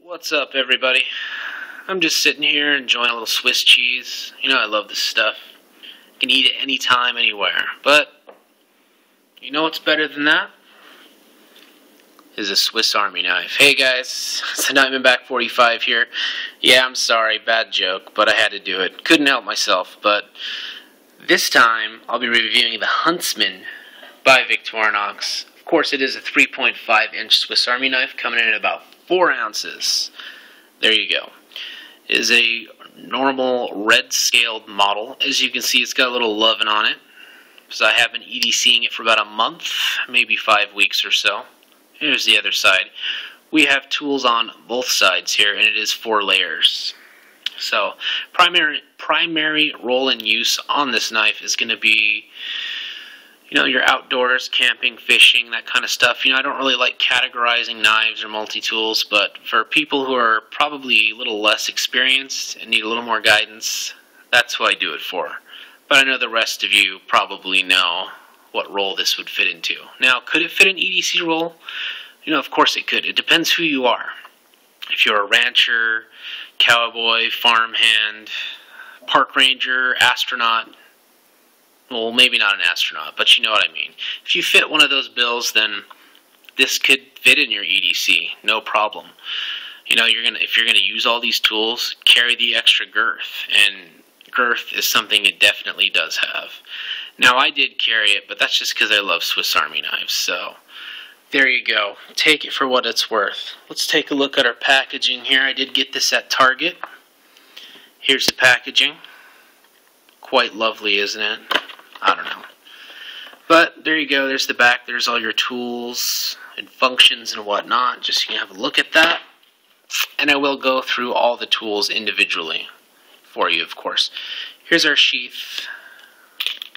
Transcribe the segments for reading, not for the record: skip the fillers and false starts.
What's up, everybody? I'm just sitting here enjoying a little Swiss cheese. You know I love this stuff. I can eat it anytime, anywhere. But, you know what's better than that? Is a Swiss Army knife. Hey guys, it's the Nightman Back 45 here. Yeah, I'm sorry, bad joke, but I had to do it. Couldn't help myself, but this time I'll be reviewing the Huntsman by Victorinox. Of course, it is a 3.5-inch Swiss Army knife coming in at about 4 ounces. There you go. It is a normal red scaled model. As you can see, it's got a little loving on it. So I have been EDCing it for about a month, maybe 5 weeks or so. Here's the other side. We have tools on both sides here, and it is 4 layers. So primary role and use on this knife is going to be, you know, your outdoors, camping, fishing, that kind of stuff. You know, I don't really like categorizing knives or multi-tools, but for people who are probably a little less experienced and need a little more guidance, that's who I do it for. But I know the rest of you probably know what role this would fit into. Now, could it fit an EDC role? You know, of course it could. It depends who you are. If you're a rancher, cowboy, farmhand, park ranger, astronaut, well, maybe not an astronaut, but you know what I mean. If you fit one of those bills, then this could fit in your EDC, no problem. You know, if you're gonna use all these tools, carry the extra girth, and girth is something it definitely does have. Now, I did carry it, but that's just because I love Swiss Army knives, so there you go. Take it for what it's worth. Let's take a look at our packaging here. I did get this at Target. Here's the packaging. Quite lovely, isn't it? I don't know. But there you go. There's the back. There's all your tools and functions and whatnot. Just so you can have a look at that. And I will go through all the tools individually for you, of course. Here's our sheath.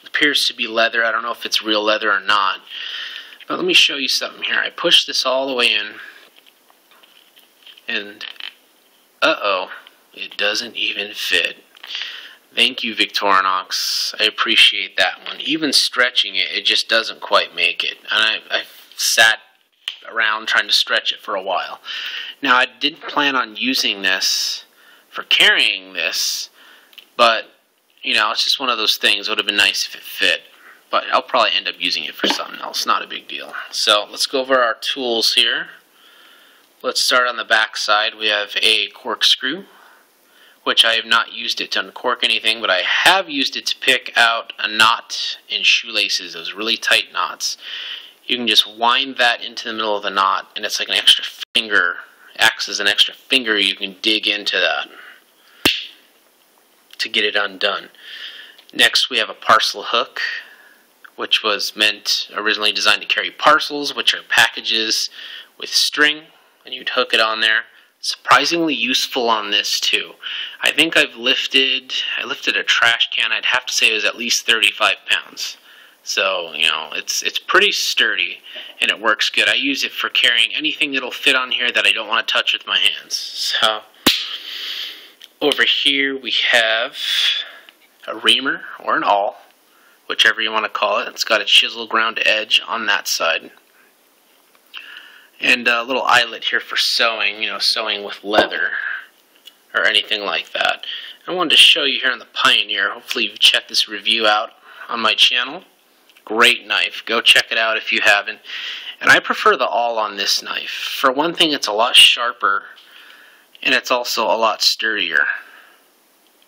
It appears to be leather. I don't know if it's real leather or not. But let me show you something here. I pushed this all the way in. And, uh-oh, it doesn't even fit. Thank you, Victorinox. I appreciate that one. Even stretching it, it just doesn't quite make it. And I sat around trying to stretch it for a while. Now, I didn't plan on using this for carrying this, but, you know, it's just one of those things. It would have been nice if it fit. But I'll probably end up using it for something else. Not a big deal. So, let's go over our tools here. Let's start on the back side. We have a corkscrew, which I have not used it to uncork anything, but I have used it to pick out a knot in shoelaces, those really tight knots. You can just wind that into the middle of the knot, and it's like an extra finger, acts as an extra finger you can dig into that to get it undone. Next, we have a parcel hook, which was originally designed to carry parcels, which are packages with string, and you'd hook it on there. Surprisingly useful on this too. I think I lifted a trash can. I'd have to say it was at least 35 pounds. So, you know, it's pretty sturdy and it works good. I use it for carrying anything that'll fit on here that I don't want to touch with my hands. So, over here we have a reamer or an awl, whichever you want to call it. It's got a chisel ground edge on that side. And a little eyelet here for sewing, you know, sewing with leather or anything like that. I wanted to show you here on the Pioneer. Hopefully you've checked this review out on my channel. Great knife. Go check it out if you haven't. And I prefer the awl on this knife. For one thing, it's a lot sharper and it's also a lot sturdier,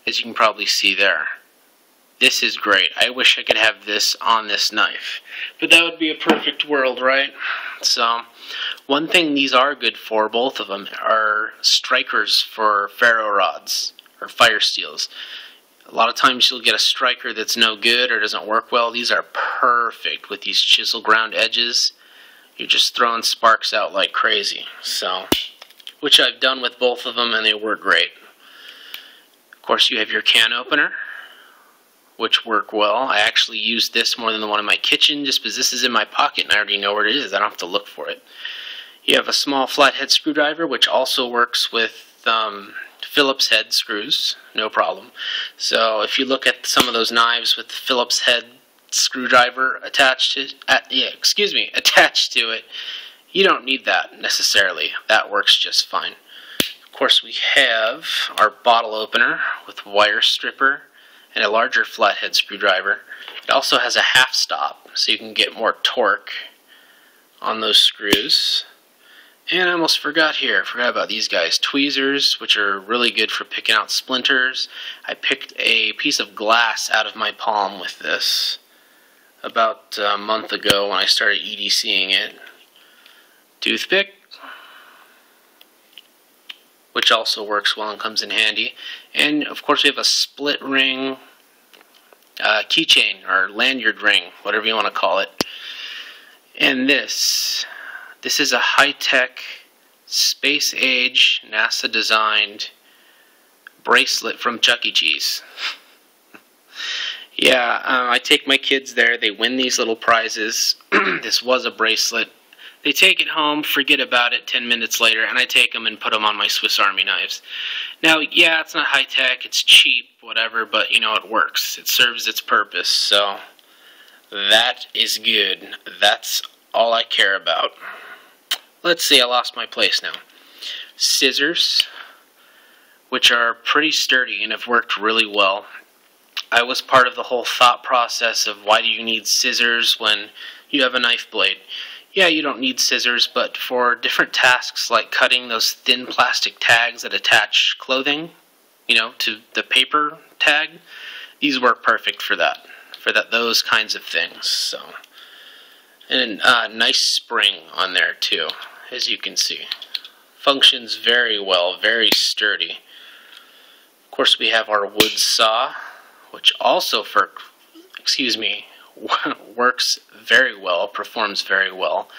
as you can probably see there. This is great. I wish I could have this on this knife. But that would be a perfect world, right? So, one thing these are good for, both of them, are strikers for ferro rods or fire steels. A lot of times you'll get a striker that's no good or doesn't work well. These are perfect with these chisel ground edges. You're just throwing sparks out like crazy. So, which I've done with both of them and they work great. Of course, you have your can opener, which work well. I actually use this more than the one in my kitchen just because this is in my pocket and I already know where it is. I don't have to look for it. You have a small flathead screwdriver, which also works with Phillips head screws, no problem. So if you look at some of those knives with the Phillips head screwdriver attached to it, you don't need that necessarily. That works just fine. course, we have our bottle opener with wire stripper and a larger flathead screwdriver. It also has a half stop, so you can get more torque on those screws. And I almost forgot here. I forgot about these guys. Tweezers, which are really good for picking out splinters. I picked a piece of glass out of my palm with this about a month ago when I started EDCing it. Toothpick, which also works well and comes in handy. And of course we have a split ring keychain or lanyard ring, whatever you want to call it. And this is a high-tech, space-age, NASA-designed bracelet from Chuck E. Cheese. Yeah, I take my kids there. They win these little prizes. This was a bracelet. They take it home, forget about it 10 minutes later, and I take them and put them on my Swiss Army knives. Now, yeah, it's not high-tech, it's cheap, whatever, but, you know, it works. It serves its purpose, so that is good. That's all I care about. Let's see, I lost my place now. Scissors, which are pretty sturdy and have worked really well. I was part of the whole thought process of why do you need scissors when you have a knife blade. Yeah, you don't need scissors, but for different tasks like cutting those thin plastic tags that attach clothing, you know, to the paper tag, these work perfect for that, those kinds of things. So, and a nice spring on there too, as you can see. Functions very well, very sturdy. Of course, we have our wood saw, which also works very well, performs very well.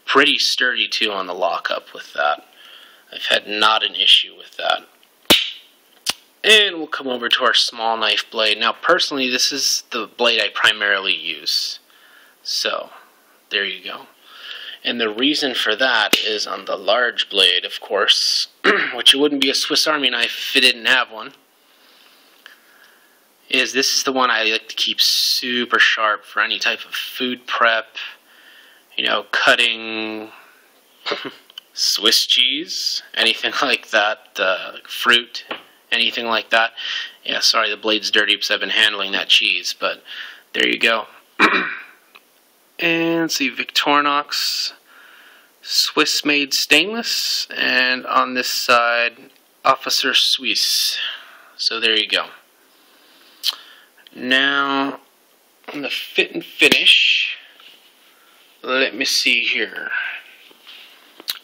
Pretty sturdy too on the lockup with that. I've had not an issue with that. And we'll come over to our small knife blade. Now personally, this is the blade I primarily use. So, there you go. And the reason for that is on the large blade, of course, which it wouldn't be a Swiss Army knife if it didn't have one, is this is the one I like to keep super sharp for any type of food prep, you know, cutting Swiss cheese, anything like that, fruit, anything like that. Yeah, sorry, the blade's dirty because I've been handling that cheese, but there you go. And see, Victorinox Swiss-made stainless, and on this side, Officer Suisse. So there you go. Now, on the fit and finish, let me see here.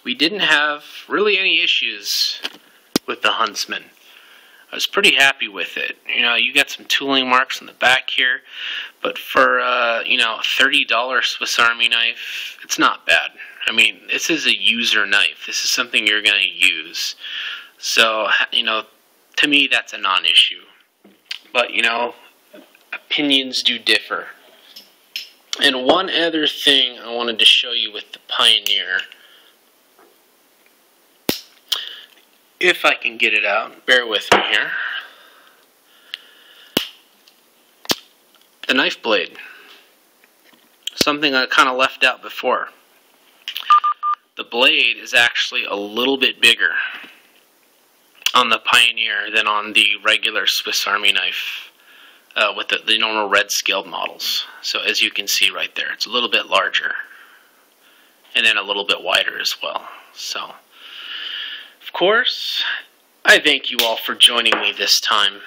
We didn't have really any issues with the Huntsman. I was pretty happy with it. You know, you got some tooling marks on the back here, but for, you know, a $30 Swiss Army knife, it's not bad. I mean, this is a user knife. This is something you're going to use. So, you know, to me, that's a non-issue. But, you know, opinions do differ. And one other thing I wanted to show you with the Pioneer, if I can get it out, bear with me here. The knife blade, something I kind of left out before. The blade is actually a little bit bigger on the Pioneer than on the regular Swiss Army knife. With the normal red scaled models. So as you can see right there, it's a little bit larger. And then a little bit wider as well. So, of course, I thank you all for joining me this time.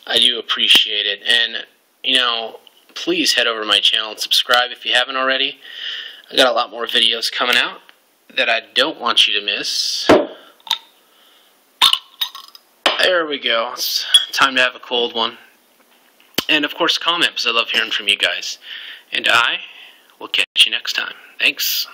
I do appreciate it. And, you know, please head over to my channel and subscribe if you haven't already. I got a lot more videos coming out that I don't want you to miss. There we go. It's time to have a cold one. And of course, comment, because I love hearing from you guys. And I will catch you next time. Thanks.